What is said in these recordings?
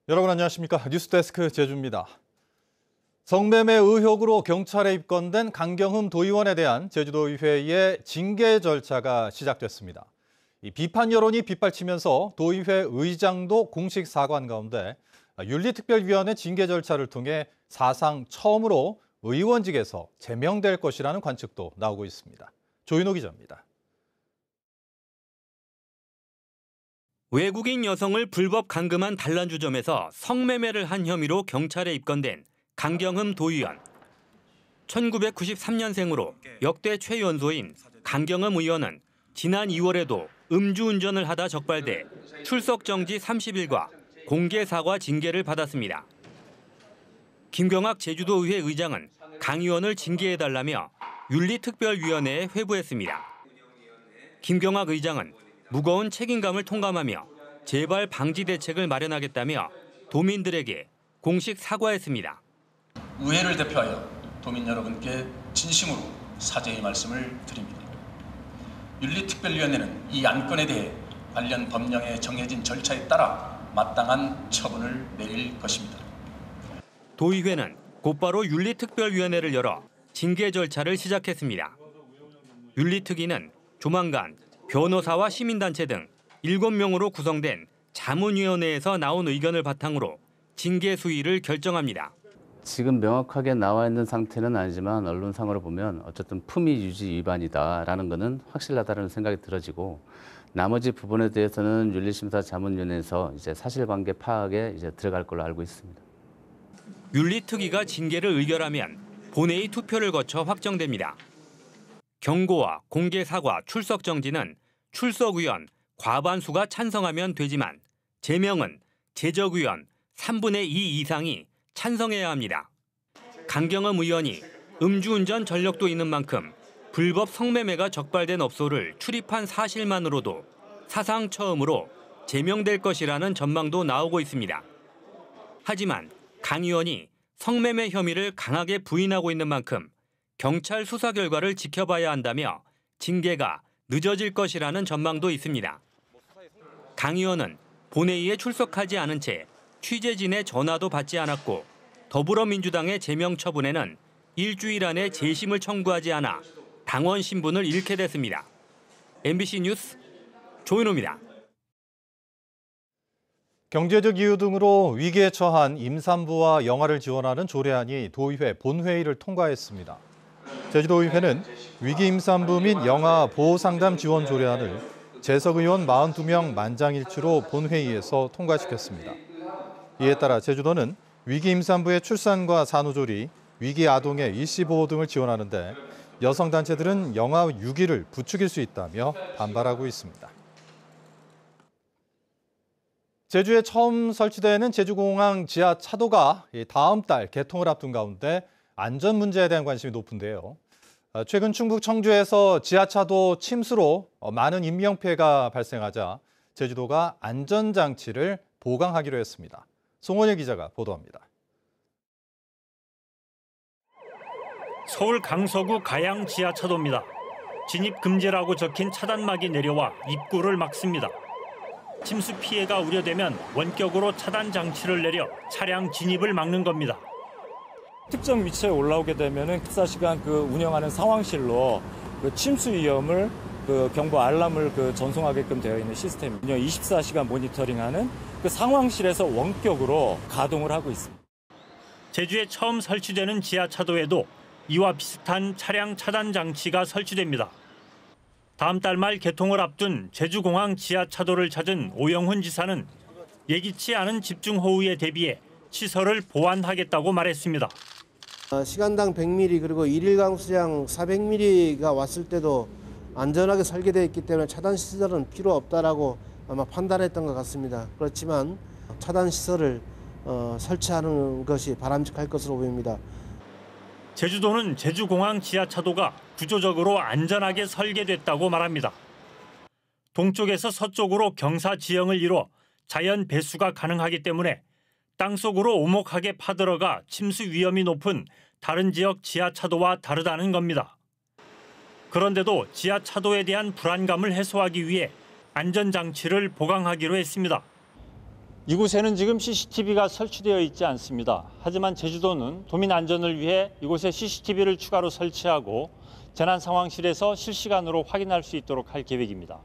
여러분 안녕하십니까? 뉴스데스크 제주입니다. 성매매 의혹으로 경찰에 입건된 강경흠 도의원에 대한 제주도의회의 징계 절차가 시작됐습니다. 이 비판 여론이 빗발치면서 도의회 의장도 공식 사과한 가운데 윤리특별위원회 징계 절차를 통해 사상 처음으로 의원직에서 제명될 것이라는 관측도 나오고 있습니다. 조인호 기자입니다. 외국인 여성을 불법 감금한 단란주점에서 성매매를 한 혐의로 경찰에 입건된 강경흠 도의원. 1993년생으로 역대 최연소인 강경흠 의원은 지난 2월에도 음주운전을 하다 적발돼 출석정지 30일과 공개사과 징계를 받았습니다. 김경학 제주도의회 의장은 강 의원을 징계해달라며 윤리특별위원회에 회부했습니다. 김경학 의장은 무거운 책임감을 통감하며 재발 방지 대책을 마련하겠다며 도민들에게 공식 사과했습니다. 의회를 대표하여 도민 여러분께 진심으로 사죄의 말씀을 드립니다. 윤리특별위원회는 이 안건에 대해 관련 법령에 정해진 절차에 따라 마땅한 처분을 내릴 것입니다. 도의회는 곧바로 윤리특별위원회를 열어 징계 절차를 시작했습니다. 윤리특위는 조만간 변호사와 시민단체 등 7명으로 구성된 자문위원회에서 나온 의견을 바탕으로 징계 수위를 결정합니다. 지금 명확하게 나와 있는 상태는 아니지만 언론상으로 보면 어쨌든 품위 유지 위반이다라는 것은 확실하다는 생각이 들어지고 나머지 부분에 대해서는 윤리심사 자문위원회에서 이제 사실관계 파악에 이제 들어갈 걸로 알고 있습니다. 윤리특위가 징계를 의결하면 본회의 투표를 거쳐 확정됩니다. 경고와 공개 사과, 출석 정지는 출석의원 과반수가 찬성하면 되지만 제명은 제적의원 3분의 2 이상이 찬성해야 합니다. 강경흠 의원이 음주운전 전력도 있는 만큼 불법 성매매가 적발된 업소를 출입한 사실만으로도 사상 처음으로 제명될 것이라는 전망도 나오고 있습니다. 하지만 강 의원이 성매매 혐의를 강하게 부인하고 있는 만큼 경찰 수사 결과를 지켜봐야 한다며 징계가 늦어질 것이라는 전망도 있습니다. 강 의원은 본회의에 출석하지 않은 채 취재진의 전화도 받지 않았고 더불어민주당의 제명 처분에는 일주일 안에 재심을 청구하지 않아 당원 신분을 잃게 됐습니다. MBC 뉴스 조인호입니다. 경제적 이유 등으로 위기에 처한 임산부와 영아를 지원하는 조례안이 도의회 본회의를 통과했습니다. 제주도의회는 위기 임산부 및 영아 보호상담 지원 조례안을 재석 의원 42명 만장일치로 본회의에서 통과시켰습니다. 이에 따라 제주도는 위기 임산부의 출산과 산후조리, 위기 아동의 일시보호 등을 지원하는 데 여성단체들은 영아 유기를 부추길 수 있다며 반발하고 있습니다. 제주에 처음 설치되는 제주공항 지하차도가 다음 달 개통을 앞둔 가운데 안전 문제에 대한 관심이 높은데요. 최근 충북 청주에서 지하차도 침수로 많은 인명피해가 발생하자 제주도가 안전장치를 보강하기로 했습니다. 송원일 기자가 보도합니다. 서울 강서구 가양 지하차도입니다. 진입 금지라고 적힌 차단막이 내려와 입구를 막습니다. 침수 피해가 우려되면 원격으로 차단 장치를 내려 차량 진입을 막는 겁니다. 특정 위치에 올라오게 되면은 24시간 운영하는 상황실로 침수 위험을 경보 알람을 전송하게끔 되어 있는 시스템입니다. 24시간 모니터링하는 상황실에서 원격으로 가동을 하고 있습니다. 제주에 처음 설치되는 지하차도에도 이와 비슷한 차량 차단 장치가 설치됩니다. 다음 달 말 개통을 앞둔 제주공항 지하차도를 찾은 오영훈 지사는 예기치 않은 집중호우에 대비해 시설을 보완하겠다고 말했습니다. 시간당 100mm 그리고 일일 강수량 400mm가 왔을 때도 안전하게 설계되어 있기 때문에 차단 시설은 필요 없다라고 아마 판단했던 것 같습니다. 그렇지만 차단 시설을 설치하는 것이 바람직할 것으로 보입니다. 제주도는 제주공항 지하차도가 구조적으로 안전하게 설계됐다고 말합니다. 동쪽에서 서쪽으로 경사 지형을 이뤄 자연 배수가 가능하기 때문에 땅속으로 오목하게 파들어가 침수 위험이 높은 다른 지역 지하차도와 다르다는 겁니다. 그런데도 지하차도에 대한 불안감을 해소하기 위해 안전장치를 보강하기로 했습니다. 이곳에는 지금 CCTV가 설치되어 있지 않습니다. 하지만 제주도는 도민 안전을 위해 이곳에 CCTV를 추가로 설치하고 재난 상황실에서 실시간으로 확인할 수 있도록 할 계획입니다.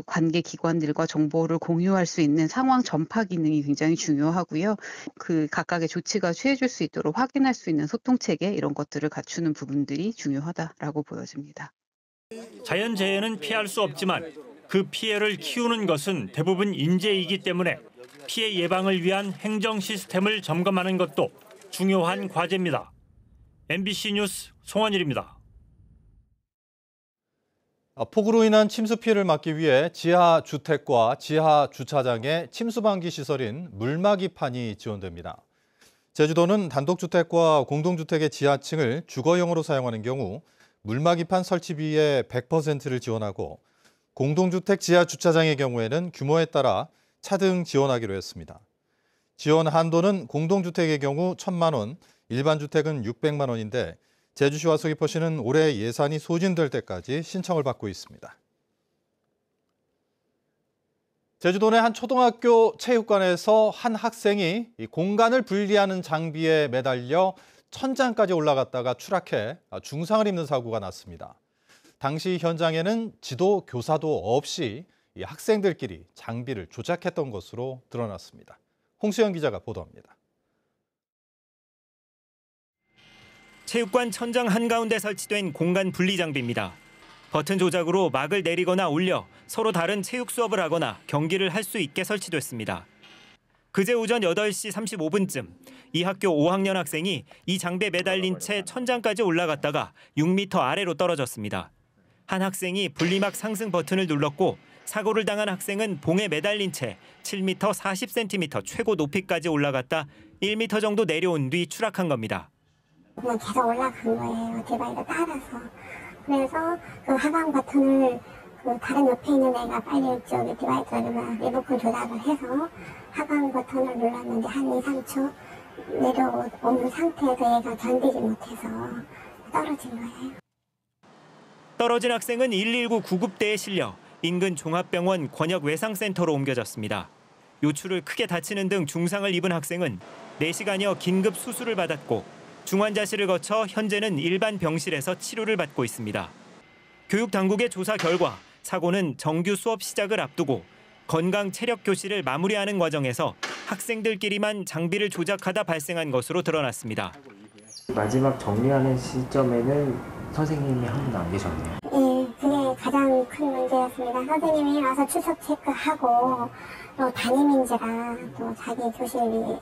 관계 기관들과 정보를 공유할 수 있는 상황 전파 기능이 굉장히 중요하고요. 그 각각의 조치가 취해질 수 있도록 확인할 수 있는 소통 체계 이런 것들을 갖추는 부분들이 중요하다라고 보여집니다. 자연재해는 피할 수 없지만 그 피해를 키우는 것은 대부분 인재이기 때문에 피해 예방을 위한 행정 시스템을 점검하는 것도 중요한 과제입니다. MBC 뉴스 송원일입니다. 폭우로 인한 침수 피해를 막기 위해 지하 주택과 지하 주차장에 침수 방지 시설인 물막이판이 지원됩니다. 제주도는 단독주택과 공동주택의 지하층을 주거용으로 사용하는 경우 물막이판 설치비의 100%를 지원하고 공동주택 지하 주차장의 경우에는 규모에 따라 차등 지원하기로 했습니다. 지원 한도는 공동주택의 경우 1,000만 원, 일반 주택은 600만 원인데 제주시와 서귀포시는 올해 예산이 소진될 때까지 신청을 받고 있습니다. 제주도 내 한 초등학교 체육관에서 한 학생이 공간을 분리하는 장비에 매달려 천장까지 올라갔다가 추락해 중상을 입는 사고가 났습니다. 당시 현장에는 지도 교사도 없이 이 학생들끼리 장비를 조작했던 것으로 드러났습니다. 홍수연 기자가 보도합니다. 체육관 천장 한가운데 설치된 공간 분리 장비입니다. 버튼 조작으로 막을 내리거나 올려 서로 다른 체육 수업을 하거나 경기를 할 수 있게 설치됐습니다. 그제 오전 8시 35분쯤 이 학교 5학년 학생이 이 장비에 매달린 채 천장까지 올라갔다가 6m 아래로 떨어졌습니다. 한 학생이 분리막 상승 버튼을 눌렀고 사고를 당한 학생은 봉에 매달린 채 7m 40cm 최고 높이까지 올라갔다 1m 정도 내려온 뒤 추락한 겁니다. 그냥 계속 올라간 거예요. 디바이더 따라서. 그래서 그 하강 버튼을 그 다른 옆에 있는 애가 빨리 저기 디바이더를 리모컨 조작을 해서 하강 버튼을 눌렀는데 한 2, 3초 내려오는 상태에서 얘가 견디지 못해서 떨어진 거예요. 떨어진 학생은 119 구급대에 실려 인근 종합병원 권역외상센터로 옮겨졌습니다. 요추를 크게 다치는 등 중상을 입은 학생은 4시간여 긴급 수술을 받았고 중환자실을 거쳐 현재는 일반 병실에서 치료를 받고 있습니다. 교육당국의 조사 결과 사고는 정규 수업 시작을 앞두고 건강 체력 교실을 마무리하는 과정에서 학생들끼리만 장비를 조작하다 발생한 것으로 드러났습니다. 마지막 정리하는 시점에는 선생님이 한 분도 안 계셨네요. 네, 그게 가장 큰 문제였습니다. 선생님이 와서 출석 체크하고 또 담임인지라 또 자기 교실에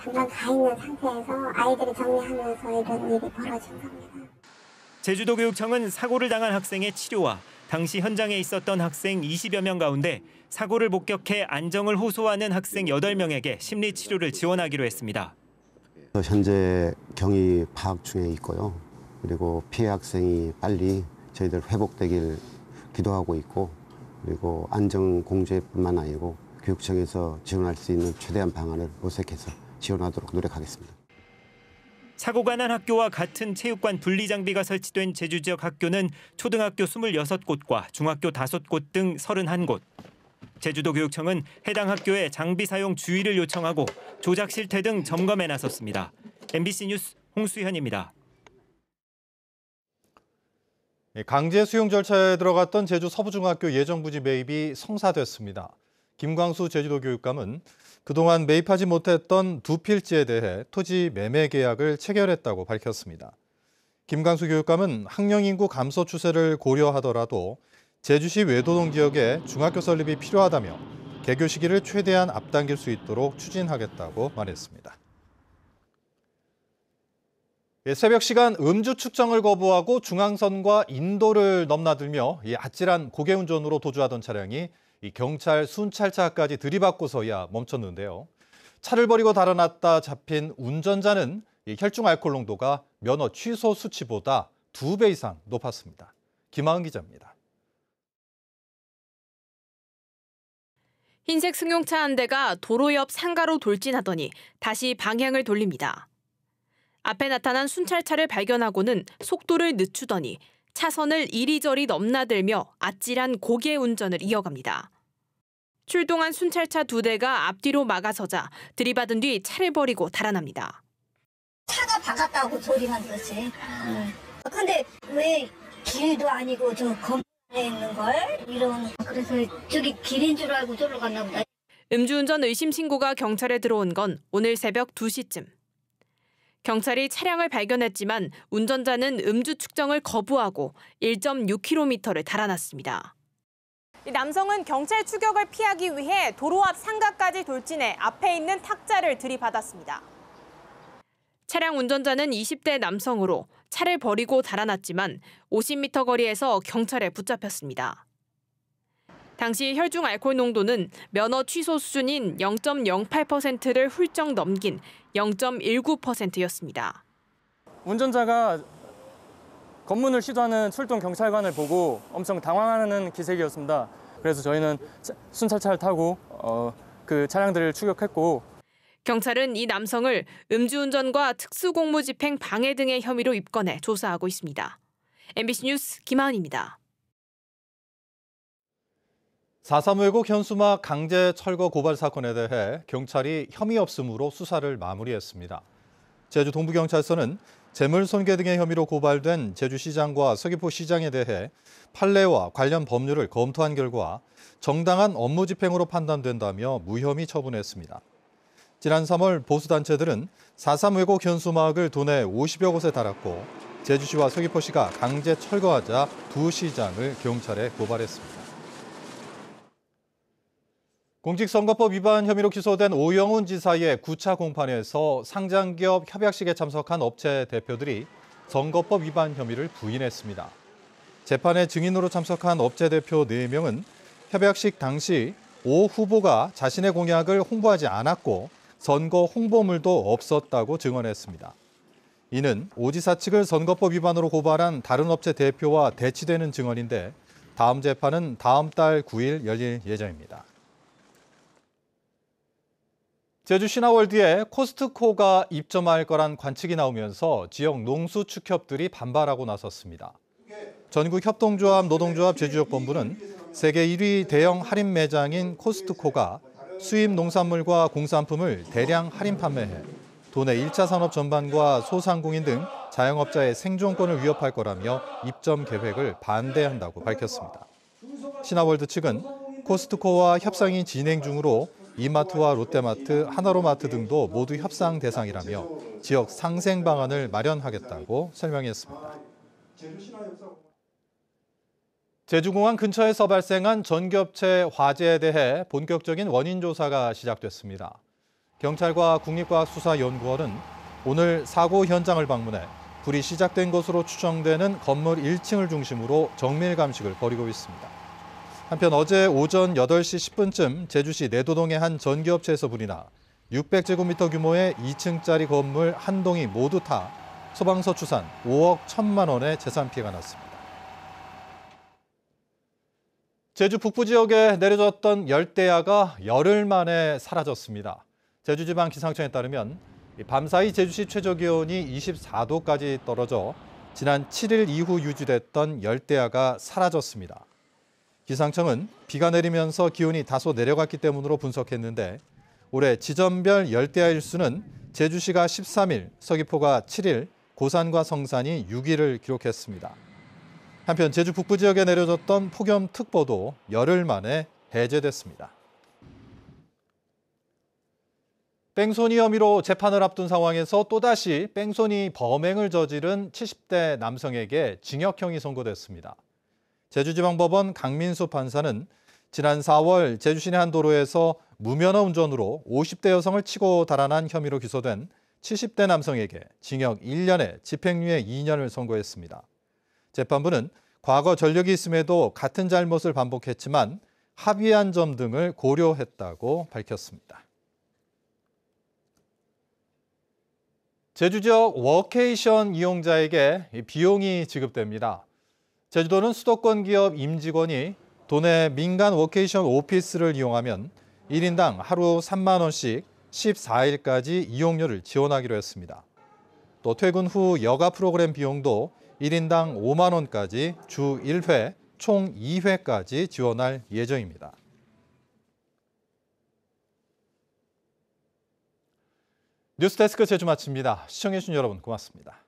잠깐 가 있는 상태에서 아이들이 정리하면서 이런 일이 벌어진 겁니다. 제주도교육청은 사고를 당한 학생의 치료와 당시 현장에 있었던 학생 20여 명 가운데 사고를 목격해 안정을 호소하는 학생 8명에게 심리치료를 지원하기로 했습니다. 현재 경위 파악 중에 있고요. 그리고 피해 학생이 빨리 저희들 회복되길 기도하고 있고 그리고 안정 공제뿐만 아니고 교육청에서 지원할 수 있는 최대한 방안을 모색해서 지원하도록 노력하겠습니다. 사고가 난 학교와 같은 체육관 분리 장비가 설치된 제주 지역 학교는 초등학교 26곳과 중학교 5곳 등 31곳. 제주도교육청은 해당 학교에 장비 사용 주의를 요청하고 조작 실태 등 점검에 나섰습니다. MBC 뉴스 홍수현입니다. 강제 수용 절차에 들어갔던 제주 서부중학교 예정부지 매입이 성사됐습니다. 김광수 제주도교육감은 그동안 매입하지 못했던 2필지에 대해 토지 매매 계약을 체결했다고 밝혔습니다. 김광수 교육감은 학령 인구 감소 추세를 고려하더라도 제주시 외도동 지역에 중학교 설립이 필요하다며 개교 시기를 최대한 앞당길 수 있도록 추진하겠다고 말했습니다. 새벽 시간 음주 측정을 거부하고 중앙선과 인도를 넘나들며 아찔한 고개운전으로 도주하던 차량이 경찰 순찰차까지 들이받고서야 멈췄는데요. 차를 버리고 달아났다 잡힌 운전자는 혈중 알코올 농도가 면허 취소 수치보다 2배 이상 높았습니다. 김하은 기자입니다. 흰색 승용차 한 대가 도로 옆 상가로 돌진하더니 다시 방향을 돌립니다. 앞에 나타난 순찰차를 발견하고는 속도를 늦추더니 차선을 이리저리 넘나들며 아찔한 고개 운전을 이어갑니다. 출동한 순찰차 2대가 앞뒤로 막아서자 들이받은 뒤 차를 버리고 달아납니다. 차가 박았다고 소리만 들었지. 근데 왜 길도 아니고 저 건물에 있는 걸? 그래서 저기 길인 줄 알고 저리로 갔나 보다. 음주운전 의심 신고가 경찰에 들어온 건 오늘 새벽 2시쯤. 경찰이 차량을 발견했지만 운전자는 음주 측정을 거부하고 1.6km를 달아났습니다. 이 남성은 경찰 추격을 피하기 위해 도로 앞 상가까지 돌진해 앞에 있는 탁자를 들이받았습니다. 차량 운전자는 20대 남성으로 차를 버리고 달아났지만 50m 거리에서 경찰에 붙잡혔습니다. 당시 혈중 알코올 농도는 면허 취소 수준인 0.08%를 훌쩍 넘긴 0.19%였습니다. 운전자가 검문을 시도하는 출동 경찰관을 보고 엄청 당황하는 기색이었습니다. 그래서 저희는 순찰차를 타고 그 차량들을 추격했고, 경찰은 이 남성을 음주운전과 특수공무집행 방해 등의 혐의로 입건해 조사하고 있습니다. MBC 뉴스 김하은입니다. 4.3 왜곡 현수막 강제 철거 고발 사건에 대해 경찰이 혐의 없음으로 수사를 마무리했습니다. 제주 동부경찰서는 재물손괴 등의 혐의로 고발된 제주시장과 서귀포시장에 대해 판례와 관련 법률을 검토한 결과 정당한 업무 집행으로 판단된다며 무혐의 처분했습니다. 지난 3월 보수단체들은 4.3 왜곡 현수막을 도내 50여 곳에 달았고 제주시와 서귀포시가 강제 철거하자 두 시장을 경찰에 고발했습니다. 공직선거법 위반 혐의로 기소된 오영훈 지사의 9차 공판에서 상장기업 협약식에 참석한 업체 대표들이 선거법 위반 혐의를 부인했습니다. 재판에 증인으로 참석한 업체 대표 4명은 협약식 당시 오 후보가 자신의 공약을 홍보하지 않았고 선거 홍보물도 없었다고 증언했습니다. 이는 오 지사 측을 선거법 위반으로 고발한 다른 업체 대표와 대치되는 증언인데 다음 재판은 다음 달 9일 열릴 예정입니다. 제주 신화월드에 코스트코가 입점할 거란 관측이 나오면서 지역 농수축협들이 반발하고 나섰습니다. 전국협동조합 노동조합 제주지역본부는 세계 1위 대형 할인 매장인 코스트코가 수입 농산물과 공산품을 대량 할인 판매해 도내 1차 산업 전반과 소상공인 등 자영업자의 생존권을 위협할 거라며 입점 계획을 반대한다고 밝혔습니다. 신화월드 측은 코스트코와 협상이 진행 중으로 이마트와 롯데마트, 하나로마트 등도 모두 협상 대상이라며 지역 상생 방안을 마련하겠다고 설명했습니다. 제주공항 근처에서 발생한 전기업체 화재에 대해 본격적인 원인 조사가 시작됐습니다. 경찰과 국립과학수사연구원은 오늘 사고 현장을 방문해 불이 시작된 것으로 추정되는 건물 1층을 중심으로 정밀 감식을 벌이고 있습니다. 한편 어제 오전 8시 10분쯤 제주시 내도동의 한 전기업체에서 불이 나 600제곱미터 규모의 2층짜리 건물 한 동이 모두 타 소방서 추산 5억 1천만 원의 재산 피해가 났습니다. 제주 북부 지역에 내려졌던 열대야가 열흘 만에 사라졌습니다. 제주지방기상청에 따르면 밤사이 제주시 최저기온이 24도까지 떨어져 지난 7일 이후 유지됐던 열대야가 사라졌습니다. 기상청은 비가 내리면서 기온이 다소 내려갔기 때문으로 분석했는데 올해 지점별 열대야 일수는 제주시가 13일, 서귀포가 7일, 고산과 성산이 6일을 기록했습니다. 한편 제주 북부 지역에 내려졌던 폭염특보도 열흘 만에 해제됐습니다. 뺑소니 혐의로 재판을 앞둔 상황에서 또다시 뺑소니 범행을 저지른 70대 남성에게 징역형이 선고됐습니다. 제주지방법원 강민수 판사는 지난 4월 제주 시내 한 도로에서 무면허 운전으로 50대 여성을 치고 달아난 혐의로 기소된 70대 남성에게 징역 1년에 집행유예 2년을 선고했습니다. 재판부는 과거 전력이 있음에도 같은 잘못을 반복했지만 합의한 점 등을 고려했다고 밝혔습니다. 제주 지역 워케이션 이용자에게 비용이 지급됩니다. 제주도는 수도권 기업 임직원이 도내 민간 워케이션 오피스를 이용하면 1인당 하루 3만 원씩 14일까지 이용료를 지원하기로 했습니다. 또 퇴근 후 여가 프로그램 비용도 1인당 5만 원까지 주 1회, 총 2회까지 지원할 예정입니다. 뉴스데스크 제주 마칩니다. 시청해주신 여러분 고맙습니다.